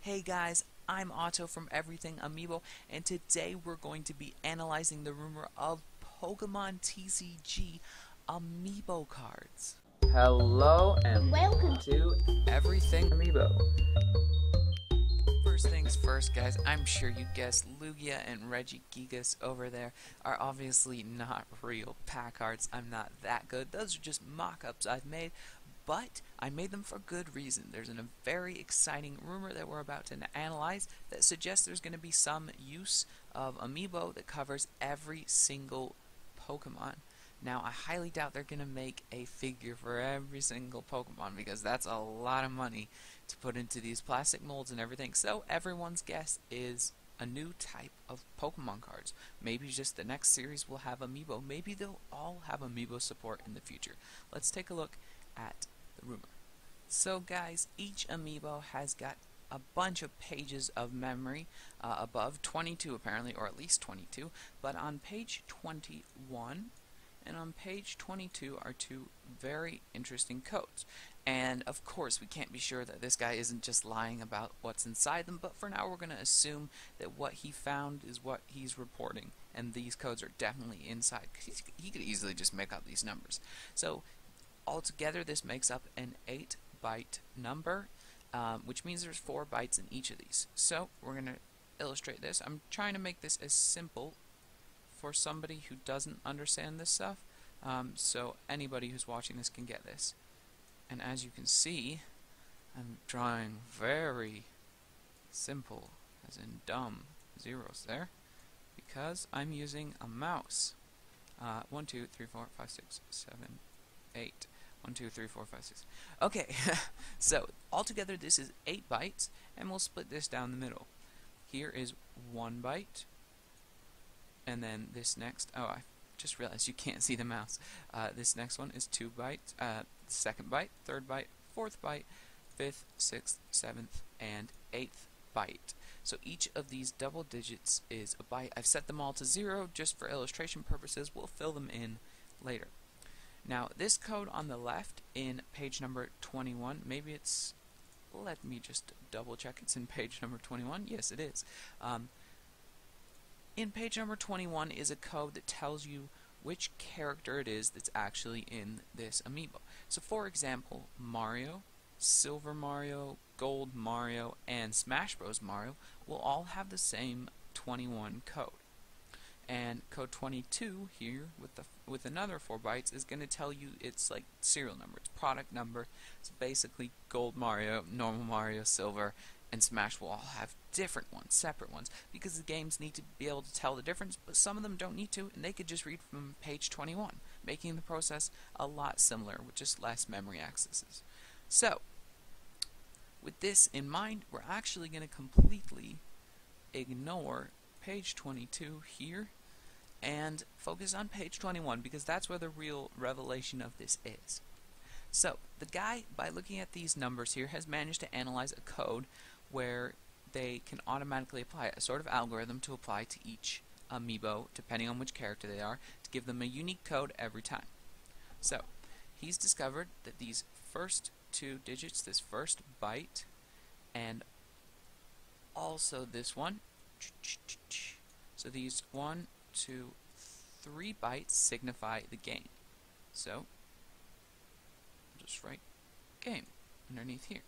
Hey guys, I'm Otto from Everything Amiibo, and today we're going to be analyzing the rumor of Pokemon TCG Amiibo cards. Hello and welcome to Everything Amiibo. First things first, guys, I'm sure you guessed Lugia and Regigigas over there are obviously not real pack cards. I'm not that good. Those are just mock-ups I've made, but I made them for good reason. There's a very exciting rumor that we're about to analyze that suggests there's going to be some use of Amiibo that covers every single Pokemon. Now, I highly doubt they're going to make a figure for every single Pokemon because that's a lot of money to put into these plastic molds and everything. So everyone's guess is a new type of Pokemon cards. Maybe just the next series will have Amiibo. Maybe they'll all have Amiibo support in the future. Let's take a look at the rumor. So guys, each Amiibo has got a bunch of pages of memory above, 22 apparently, or at least 22, but on page 21 and on page 22 are two very interesting codes. And of course we can't be sure that this guy isn't just lying about what's inside them, but for now we're going to assume that what he found is what he's reporting, and these codes are definitely inside, because he could easily just make up these numbers. So altogether this makes up an 8-byte number, which means there's 4 bytes in each of these. So we're going to illustrate this. I'm trying to make this as simple for somebody who doesn't understand this stuff, so anybody who's watching this can get this. And as you can see, I'm drawing very simple, as in dumb, zeros there, because I'm using a mouse. 1, 2, 3, 4, 5, 6, 7, 8. 1, 2, 3, 4, 5, 6. Okay, so altogether this is 8 bytes, and we'll split this down the middle. Here is 1 byte, and then this next, oh, I just realized you can't see the mouse. This next one is 2 bytes, second byte, third byte, fourth byte, fifth, sixth, seventh, and eighth byte. So each of these double digits is a byte. I've set them all to 0 just for illustration purposes. We'll fill them in later. Now this code on the left in page number 21, maybe it's, let me just double check it's in page number 21. Yes, it is. In page number 21 is a code that tells you which character it is that's actually in this Amiibo. So for example, Mario, Silver Mario, Gold Mario, and Smash Bros. Mario will all have the same 21 code. And code 22 here with another 4 bytes is going to tell you its like serial number, its product number. It's basically Gold Mario, normal Mario, Silver, and Smash will all have different ones, separate ones, because the games need to be able to tell the difference, but some of them don't need to, and they could just read from page 21, making the process a lot simpler with just less memory accesses. So, with this in mind, we're actually going to completely ignore page 22 here and focus on page 21, because that's where the real revelation of this is. So, the guy, by looking at these numbers here, has managed to analyze a code where they can automatically apply a sort of algorithm to apply to each Amiibo, depending on which character they are, to give them a unique code every time. So, he's discovered that these first 2 digits, this first byte, and also this one, so these 1, 2, 3 bytes signify the game. So, I'll just write game underneath here.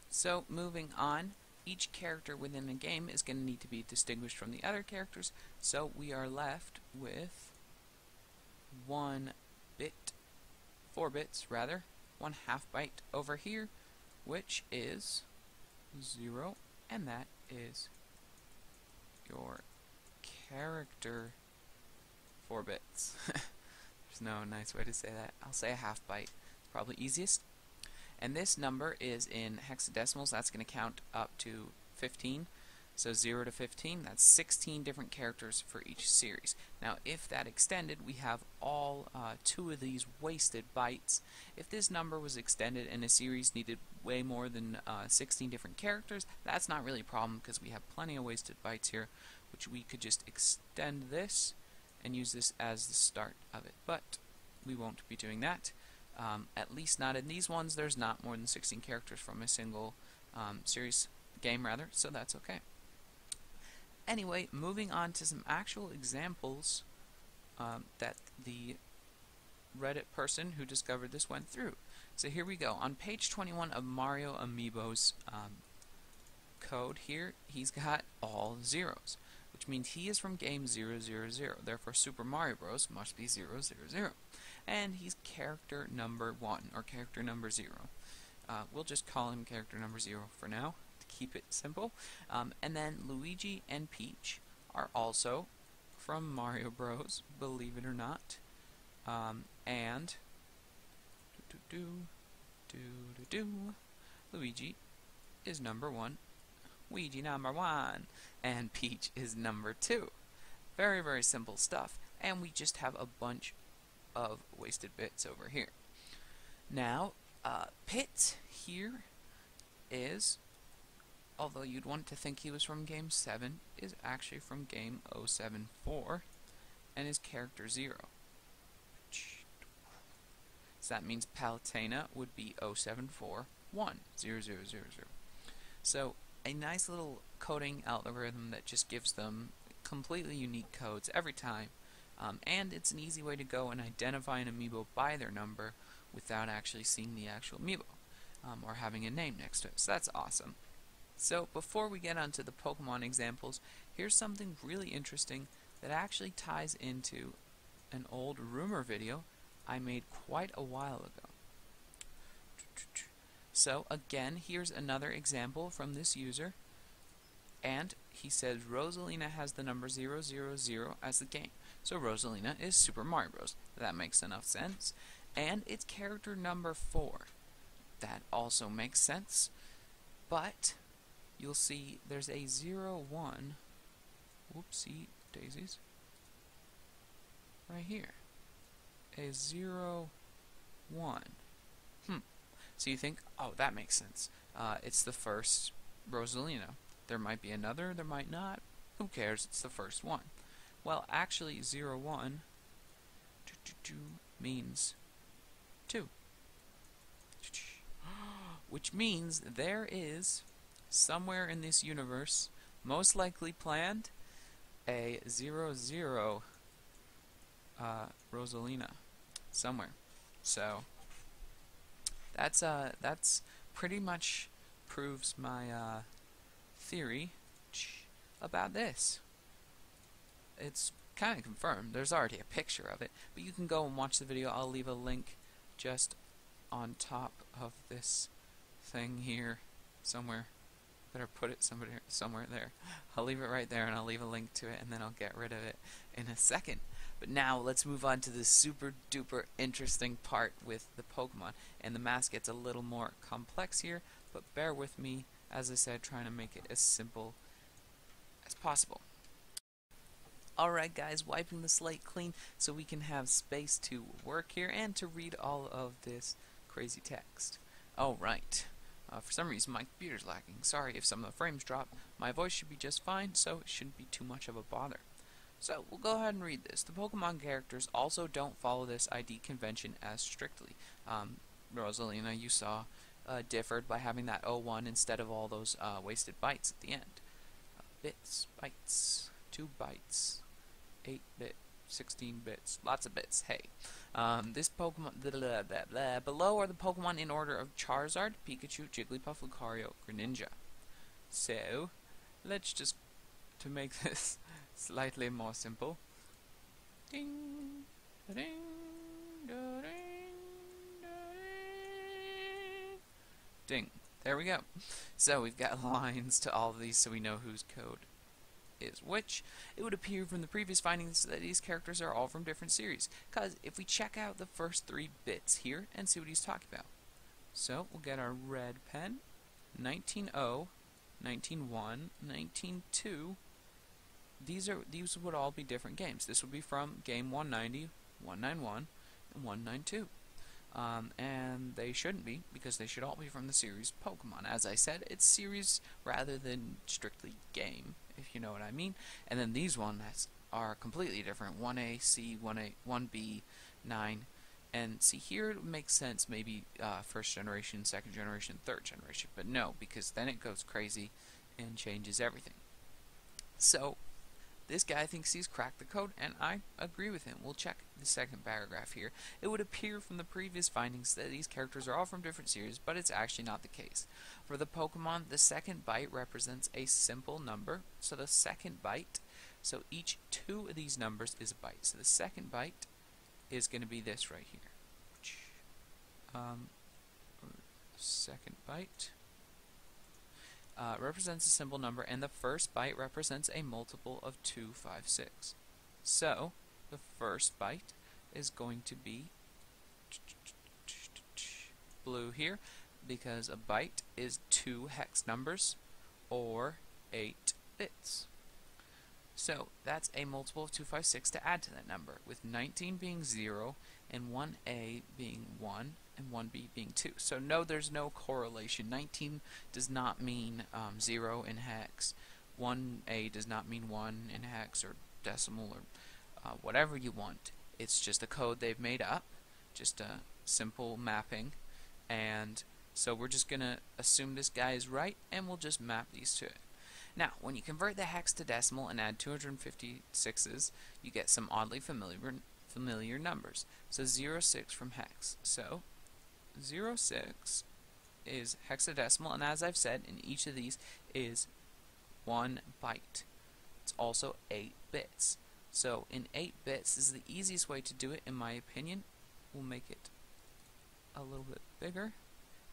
So, moving on, each character within a game is going to need to be distinguished from the other characters, so we are left with 1 bit, 4 bits rather, 1 half byte over here, which is 0, and that is your character 4 bits. There's no nice way to say that. I'll say a half byte, probably easiest. And this number is in hexadecimals. That's going to count up to 15. So 0 to 15, that's 16 different characters for each series. Now, if that extended, we have all 2 of these wasted bytes. If this number was extended and a series needed way more than 16 different characters, that's not really a problem because we have plenty of wasted bytes here, which we could just extend this and use this as the start of it. But we won't be doing that. At least not in these ones. There's not more than 16 characters from a single series game rather, so that's okay. Anyway, moving on to some actual examples that the Reddit person who discovered this went through. So here we go. On page 21 of Mario Amiibo's code here, he's got all zeros, which means he is from game 000. Therefore, Super Mario Bros. Must be 000. And he's character number 1, or character number 0. We'll just call him character number 0 for now, to keep it simple. And then Luigi and Peach are also from Mario Bros., believe it or not. And Luigi is number 1. Luigi number 1. And Peach is number 2. Very, very simple stuff. And we just have a bunch of wasted bits over here. Now, Pit here is, although you'd want to think he was from game 7, is actually from game 074 and is character 0. So that means Palutena would be 0741 0000. So a nice little coding algorithm that just gives them completely unique codes every time, and it's an easy way to go and identify an amiibo by their number without actually seeing the actual amiibo or having a name next to it. So that's awesome. So before we get onto the Pokemon examples, here's something really interesting that actually ties into an old rumor video I made quite a while ago. So again, here's another example from this user, and he says Rosalina has the number 000 as the game. So Rosalina is Super Mario Bros. That makes enough sense. And it's character number 4. That also makes sense. But you'll see there's a 01. Whoopsie daisies. Right here. A 01. So you think, oh, that makes sense. It's the first Rosalina. There might be another, there might not. Who cares? It's the first one. Well, actually, 01 means 2. Which means there is, somewhere in this universe, most likely planned, a 00 Rosalina. Somewhere. So, that's pretty much proves my theory about this. It's kind of confirmed. There's already a picture of it, but you can go and watch the video. I'll leave a link just on top of this thing here somewhere. Better put it somewhere there. I'll leave it right there, and I'll leave a link to it, and then I'll get rid of it in a second. But now let's move on to the super duper interesting part with the Pokemon. And the math gets a little more complex here, but bear with me, as I said, trying to make it as simple as possible. Alright guys, wiping the slate clean so we can have space to work here and to read all of this crazy text. Alright, for some reason my computer's lagging. Sorry if some of the frames drop. My voice should be just fine, so it shouldn't be too much of a bother. So, we'll go ahead and read this. The Pokemon characters also don't follow this ID convention as strictly. Rosalina, you saw, differed by having that 01 instead of all those wasted bytes at the end. Bits, bytes, 2 bytes, 8-bit, 16 bits, lots of bits, hey. This Pokemon, below are the Pokemon in order of Charizard, Pikachu, Jigglypuff, Lucario, Greninja. So, let's just, to make this slightly more simple. Ding, ding, ding, ding. There we go. So we've got lines to all of these so we know whose code is which. It would appear from the previous findings that these characters are all from different series. Because if we check out the first 3 bits here and see what he's talking about. So we'll get our red pen. 19-0, 19-1, 19-2. These would all be different games. This would be from game 190, 191, and 192. And they shouldn't be, because they should all be from the series Pokemon. As I said, it's series rather than strictly game, if you know what I mean. And then these ones are completely different. 1A, C, 1A, 1B, 9, And see, here it makes sense, maybe first generation, second generation, third generation, but no, because then it goes crazy and changes everything. So this guy thinks he's cracked the code, and I agree with him. We'll check the second paragraph here. It would appear from the previous findings that these characters are all from different series, but it's actually not the case. For the Pokemon, the second byte represents a simple number, so the second byte, so each two of these numbers is a byte. So the second byte is going to be this right here. Second byte represents a simple number, and the first byte represents a multiple of 256. So the first byte is going to be blue here, because a byte is 2 hex numbers or 8 bits. So that's a multiple of 256 to add to that number, with 19 being 0 and 1A being 1 and 1B being 2. So no, there's no correlation. 19 does not mean 0 in hex. 1A does not mean 1 in hex or decimal or whatever you want. It's just a code they've made up, just a simple mapping. And so we're just going to assume this guy is right, and we'll just map these to it. Now, when you convert the hex to decimal and add 256's, you get some oddly familiar numbers. So 06 from hex. So 06 is hexadecimal, and as I've said, in each of these is 1 byte. It's also 8 bits. So in 8 bits, this is the easiest way to do it, in my opinion. We'll make it a little bit bigger,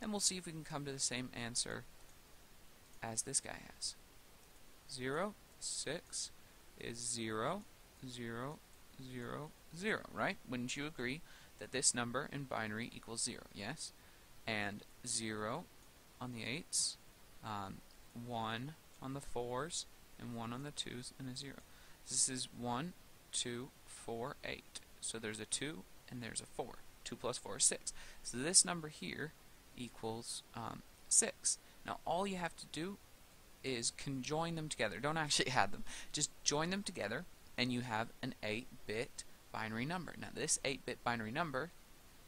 and we'll see if we can come to the same answer as this guy has. 06 is 0, 0, 0, 0, right? Wouldn't you agree that this number in binary equals 0, yes? And 0 on the 8s, 1 on the 4s, and 1 on the 2s, and a 0. This is 1, 2, 4, 8. So there's a 2 and there's a 4. 2 plus 4 is 6. So this number here equals 6. Now all you have to do is conjoin them together. Don't actually add them. Just join them together, and you have an 8-bit binary number. Now this 8-bit binary number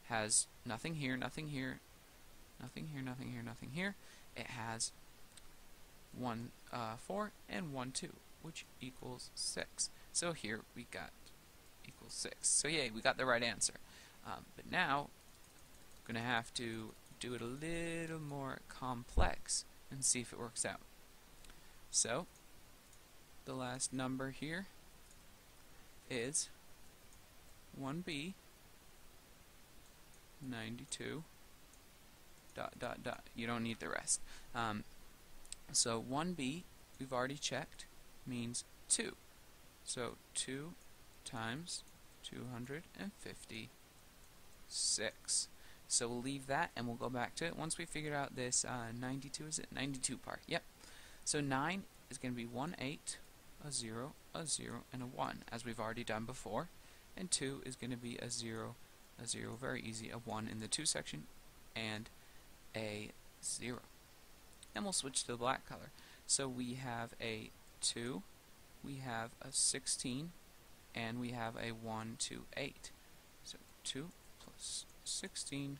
has nothing here, nothing here, nothing here, nothing here, nothing here. It has 1, 4 and 1, 2, which equals 6. So here we got equals 6. So yay, we got the right answer. But now I'm going to have to do it a little more complex and see if it works out. So the last number here is 1B 92 ... You don't need the rest. So 1B, we've already checked, means 2. So 2 times 256. So we'll leave that and we'll go back to it once we figured out this 92, is it? 92 part. Yep. So 9 is going to be 1, 8, a 0, a 0, and a 1, as we've already done before. And 2 is going to be a 0, very easy, a 1 in the 2 section, and a 0. And we'll switch to the black color. So we have a 2, we have a 16, and we have a 1, 2, 8. So 2 plus 16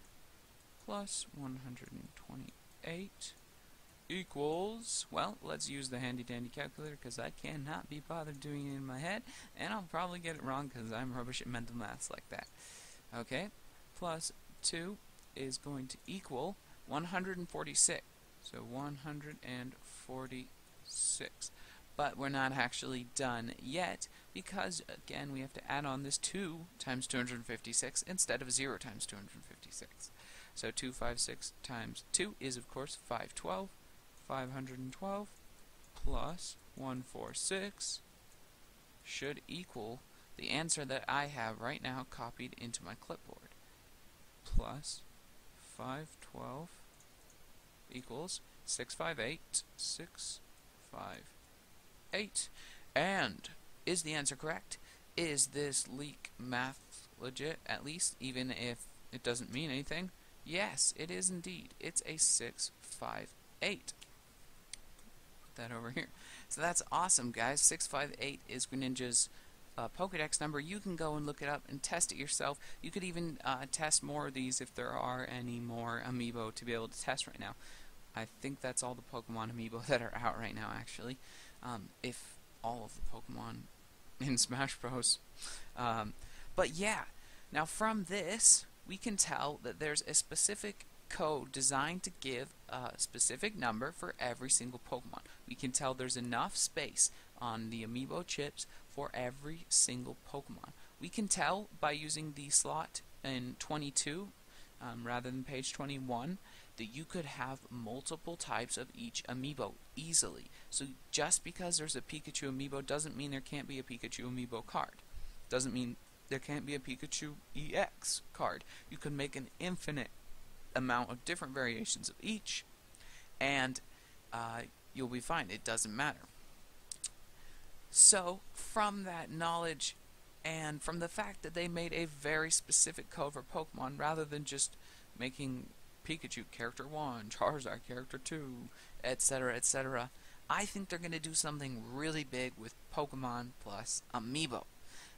plus 128 equals, well, let's use the handy dandy calculator because I cannot be bothered doing it in my head, and I'll probably get it wrong because I'm rubbish at mental maths like that. Okay, plus 2 is going to equal 146. So 146. But we're not actually done yet because, again, we have to add on this 2 times 256 instead of 0 times 256. So 256 times 2 is, of course, 512. 512 plus 146 should equal the answer that I have right now copied into my clipboard. Plus 512 equals 658. 658. And is the answer correct? Is this leak math legit, at least, even if it doesn't mean anything? Yes, it is indeed. It's a 658. Put that over here. So that's awesome, guys. 658 is Greninja's Pokedex number, you can go and look it up and test it yourself. You could even test more of these if there are any more Amiibo to be able to test right now. I think that's all the Pokemon Amiibo that are out right now, actually. If all of the Pokemon in Smash Bros. But yeah, now from this, we can tell that there's a specific code designed to give a specific number for every single Pokemon. We can tell there's enough space on the Amiibo chips for every single Pokemon. We can tell by using the slot in 22 rather than page 21 that you could have multiple types of each Amiibo easily. So just because there's a Pikachu Amiibo doesn't mean there can't be a Pikachu Amiibo card. Doesn't mean there can't be a Pikachu EX card. You can make an infinite amount of different variations of each, and you'll be fine. It doesn't matter. So from that knowledge and from the fact that they made a very specific code for Pokemon rather than just making Pikachu character 1, Charizard character 2, etc., etc., I think they're going to do something really big with Pokemon plus Amiibo.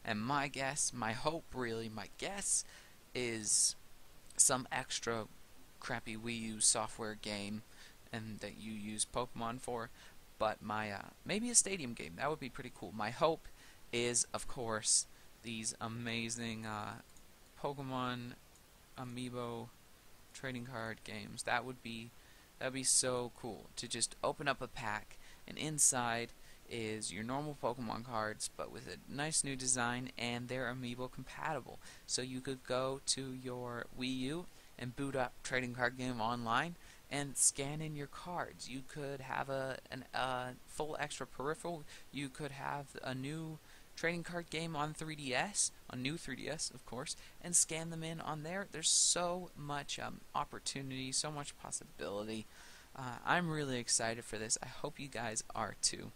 And my guess, my hope really, my guess is some extra crappy Wii U software game and that you use Pokemon for, but maybe a stadium game. That would be pretty cool. My hope is, of course, these amazing Pokemon Amiibo trading card games. That'd be so cool to just open up a pack and inside is your normal Pokemon cards but with a nice new design, and they're Amiibo compatible. So you could go to your Wii U and boot up trading card game online and scan in your cards. You could have a full extra peripheral. You could have a new trading card game on 3DS, on new 3DS of course, and scan them in on there. There's so much opportunity, so much possibility. I'm really excited for this. I hope you guys are too.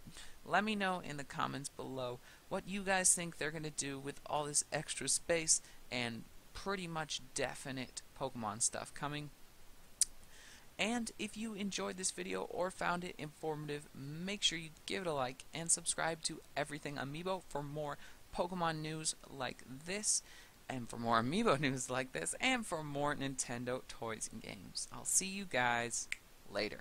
Let me know in the comments below what you guys think they're going to do with all this extra space and pretty much definite Pokemon stuff coming. And if you enjoyed this video or found it informative, make sure you give it a like and subscribe to Everything Amiibo for more Pokemon news like this, and for more Amiibo news like this, and for more Nintendo toys and games. I'll see you guys later.